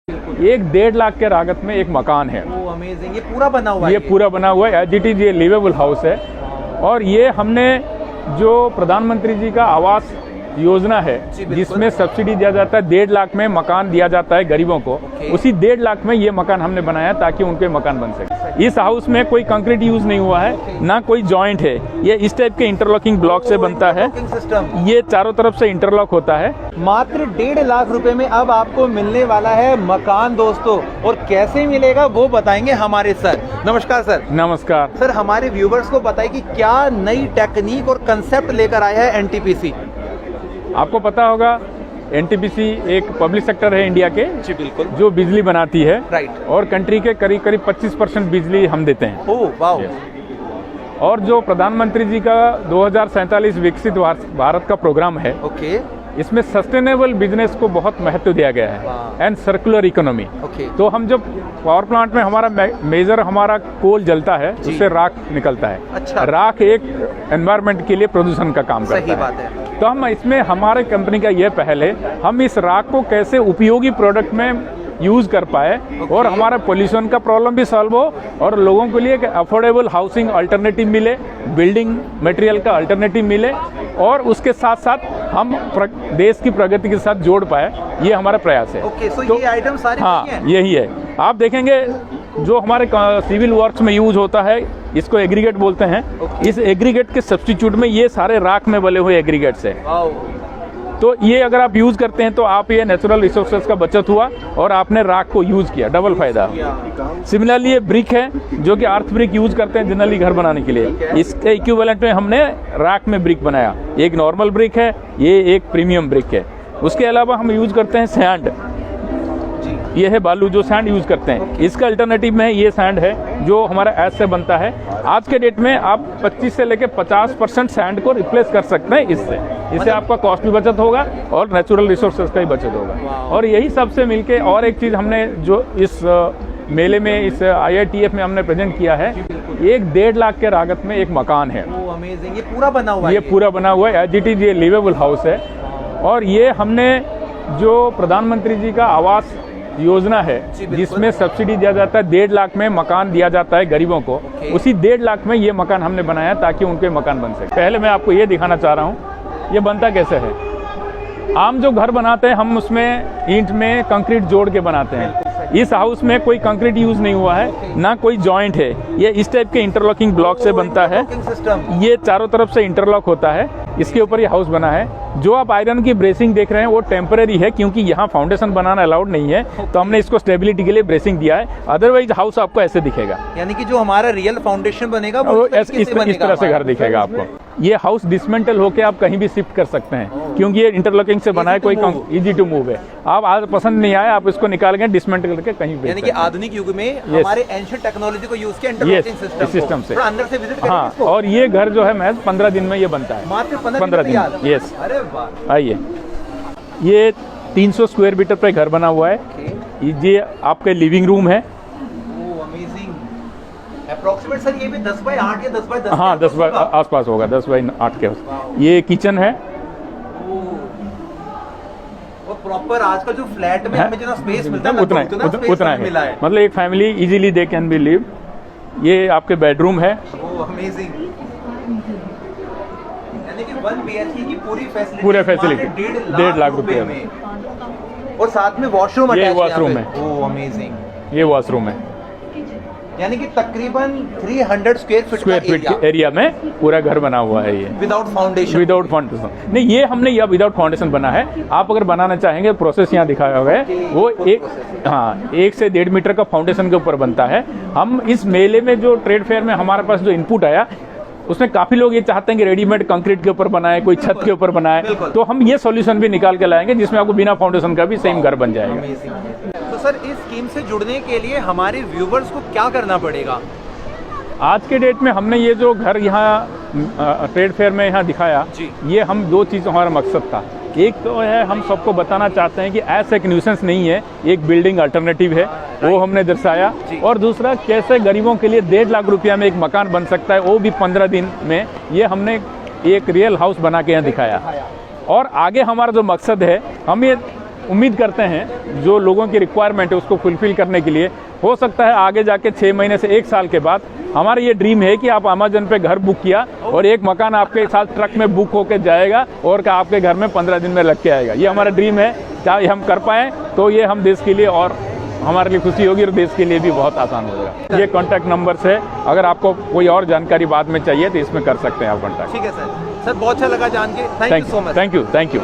एक 1.5 लाख के लागत में एक मकान है। वो अमेजिंग, ये पूरा बना हुआ है। ये पूरा बना हुआ है, एज इट इज ये लिवेबल हाउस है। और ये हमने जो प्रधानमंत्री जी का आवास योजना है जिसमें सब्सिडी दिया जाता है, 1.5 लाख में मकान दिया जाता है गरीबों को, उसी 1.5 लाख में ये मकान हमने बनाया ताकि उनके मकान बन सके। इस हाउस में कोई कंक्रीट यूज नहीं हुआ है, ना कोई जॉइंट है। ये इस टाइप के इंटरलॉकिंग ब्लॉक से बनता है। ये चारों तरफ से इंटरलॉक होता है। मात्र 1.5 लाख रुपए में अब आपको मिलने वाला है मकान दोस्तों, और कैसे मिलेगा वो बताएंगे हमारे सर। नमस्कार सर। नमस्कार सर, हमारे व्यूवर्स को बताइए कि क्या नई टेक्निक और कंसेप्ट लेकर आया है एनटीपीसी। आपको पता होगा एनटीपीसी एक पब्लिक सेक्टर है इंडिया के, जी बिल्कुल, जो बिजली बनाती है। राइट। और कंट्री के करीब करीब 25% बिजली हम देते हैं। Oh wow. और जो प्रधानमंत्री जी का 2047 विकसित भारत का प्रोग्राम है, ओके, इसमें सस्टेनेबल बिजनेस को बहुत महत्व दिया गया है एंड सर्कुलर इकोनॉमी। ओके। तो हम जब पावर प्लांट में हमारा मेजर हमारा कोल जलता है, उससे राख निकलता है। अच्छा। राख एक एनवायरनमेंट के लिए प्रदूषण का काम करता है। सही बात है। तो हम इसमें हमारे कंपनी का यह पहल है, हम इस राख को कैसे उपयोगी प्रोडक्ट में यूज कर पाए और हमारा पोल्यूशन का प्रॉब्लम भी सॉल्व हो और लोगों के लिए एक अफोर्डेबल हाउसिंग अल्टरनेटिव मिले, बिल्डिंग मटेरियल का अल्टरनेटिव मिले, और उसके साथ साथ हम देश की प्रगति के साथ जोड़ पाए। ये हमारा प्रयास है। ओके, तो ये आइटम सारे हाँ, यही है। आप देखेंगे जो हमारे सिविल वर्क्स में यूज होता है, इसको एग्रीगेट बोलते हैं। इस एग्रीगेट के सब्स्टिट्यूट में ये सारे राख में बने हुए एग्रीगेट्स है। तो ये अगर आप यूज करते हैं तो आप ये नेचुरल रिसोर्सेज का बचत हुआ और आपने राख को यूज किया, डबल फायदा। सिमिलरली ये ब्रिक है जो कि अर्थ ब्रिक यूज करते हैं जनरली घर बनाने के लिए, इसके इक्विवेलेंट में हमने राख में ब्रिक बनाया। एक नॉर्मल ब्रिक है, ये एक प्रीमियम ब्रिक है। उसके अलावा हम यूज करते हैं सैंड, ये है बालू जो सैंड यूज करते हैं। इसका अल्टरनेटिव में ये सैंड है जो हमारा ऐश से बनता है। आज के डेट में आप 25 से लेकर 50% सैंड को रिप्लेस कर सकते हैं इससे आपका कॉस्ट भी बचत होगा और नेचुरल रिसोर्सेज का भी बचत होगा। और यही सबसे मिलके और एक चीज़ हमने जो इस मेले में, इस IITF में हमने प्रेजेंट किया है, एक 1.5 लाख के लागत में एक मकान है। अमेजिंग, ये पूरा बना हुआ है। ये पूरा बना हुआ है, एज इट इज ये लिवेबल हाउस है। और ये हमने जो प्रधानमंत्री जी का आवास योजना है जिसमें सब्सिडी दिया जाता है, 1.5 लाख में मकान दिया जाता है गरीबों को, उसी 1.5 लाख में ये मकान हमने बनाया ताकि उनके मकान बन सके। पहले मैं आपको ये दिखाना चाह रहा हूँ ये बनता कैसे है। आम जो घर बनाते हैं हम उसमें ईंट में कंक्रीट जोड़ के बनाते हैं। इस हाउस में कोई कंक्रीट यूज नहीं हुआ है, ना कोई जॉइंट है। ये इस टाइप के इंटरलॉकिंग ब्लॉक से बनता है। ये चारों तरफ से इंटरलॉक होता है, इसके ऊपर ये हाउस बना है। जो आप आयरन की ब्रेसिंग देख रहे हैं वो टेम्पररी है, क्योंकि यहाँ फाउंडेशन बनाना अलाउड नहीं है, तो हमने इसको स्टेबिलिटी के लिए ब्रेसिंग दिया है। अदरवाइज हाउस आपको ऐसे दिखेगा, यानी कि जो हमारा रियल फाउंडेशन बनेगा वो इस तरह से घर दिखेगा आपको। ये हाउस डिसमेंटल होके आप कहीं भी शिफ्ट कर सकते हैं, क्योंकि ये इंटरलॉकिंग से बना है, कोई इजी टू मूव है। आप आज पसंद नहीं आया, आप इसको निकाल के डिसमेंटल करके कहीं भी, यानी कि आधुनिक युग में हमारे एंशिएंट टेक्नोलॉजी को यूज किया इंटरलॉकिंग सिस्टम से। अंदर से विजिट करेंगे। हाँ, और ये घर जो है महज 15 दिन में ये बनता है। मात्र 15 दिन। यस। अरे वाह। आइए, ये 300 स्क्वायर मीटर पे घर बना हुआ है। ये आपका लिविंग रूम है। अप्रोक्सीमेट सर ये भी 10 बाय 8 या 10 बाय 10? हाँ, 10 बाय आसपास होगा, 10 बाय 8 के। ये किचन है। वो प्रॉपर आज का जो फ्लैट में हमें जो स्पेस मिलता है उतना है, मतलब एक family easily they can be live. ये आपके बेडरूम है। अमेजिंग, यानी कि 1 BHK की पूरी फैसिलिटी 1.5 लाख रुपए में, और साथ में वॉशरूम अटैच है। ये वॉशरूम है। अमेजिंग, ये वॉशरूम है। यानी कि तकरीबन 300 स्क्वायर फीट एरिया में पूरा घर बना हुआ है। ये विदाउट फाउंडेशन नहीं, ये हमने यह विदाउट फाउंडेशन बना है। आप अगर बनाना चाहेंगे, प्रोसेस यहाँ दिखाया हुआ है, वो 1 से 1.5 मीटर का फाउंडेशन के ऊपर बनता है। हम इस मेले में जो ट्रेड फेयर में हमारे पास जो इनपुट आया, उसमें काफी लोग ये चाहते हैं कि रेडीमेड कंक्रीट के ऊपर बनाए, कोई छत के ऊपर बनाए, तो हम ये सॉल्यूशन भी निकाल के लाएंगे जिसमें आपको बिना फाउंडेशन का भी सेम घर बन जाएगा। तो सर, इस स्कीम से जुड़ने के लिए हमारे व्यूवर्स को क्या करना पड़ेगा? आज के डेट में हमने ये जो घर यहाँ ट्रेड फेयर में यहाँ दिखाया, ये हम 2 चीज़ हमारा मकसद था। एक तो है, हम सबको बताना चाहते हैं कि ऐसा एक न्यूसेंस नहीं है, एक बिल्डिंग अल्टरनेटिव है, वो हमने दर्शाया। और दूसरा, कैसे गरीबों के लिए 1.5 लाख रुपया में एक मकान बन सकता है, वो भी 15 दिन में। ये हमने एक रियल हाउस बना के यहाँ दिखाया। और आगे हमारा जो मकसद है, हम ये उम्मीद करते हैं जो लोगों की रिक्वायरमेंट है उसको फुलफिल करने के लिए। हो सकता है आगे जाके 6 महीने से 1 साल के बाद हमारा ये ड्रीम है कि आप अमेजन पे घर बुक किया और एक मकान आपके साथ ट्रक में बुक होकर जाएगा और आपके घर में 15 दिन में लग के आएगा। ये हमारा ड्रीम है, चाहे हम कर पाएँ तो ये हम देश के लिए और हमारे लिए खुशी होगी और देश के लिए भी बहुत आसान होगा। ये कॉन्टैक्ट नंबर्स है, अगर आपको कोई और जानकारी बाद में चाहिए तो इसमें कर सकते हैं आप कॉन्टैक्ट। ठीक है सर, बहुत अच्छा लगा जान के। Thank you so much. Thank you.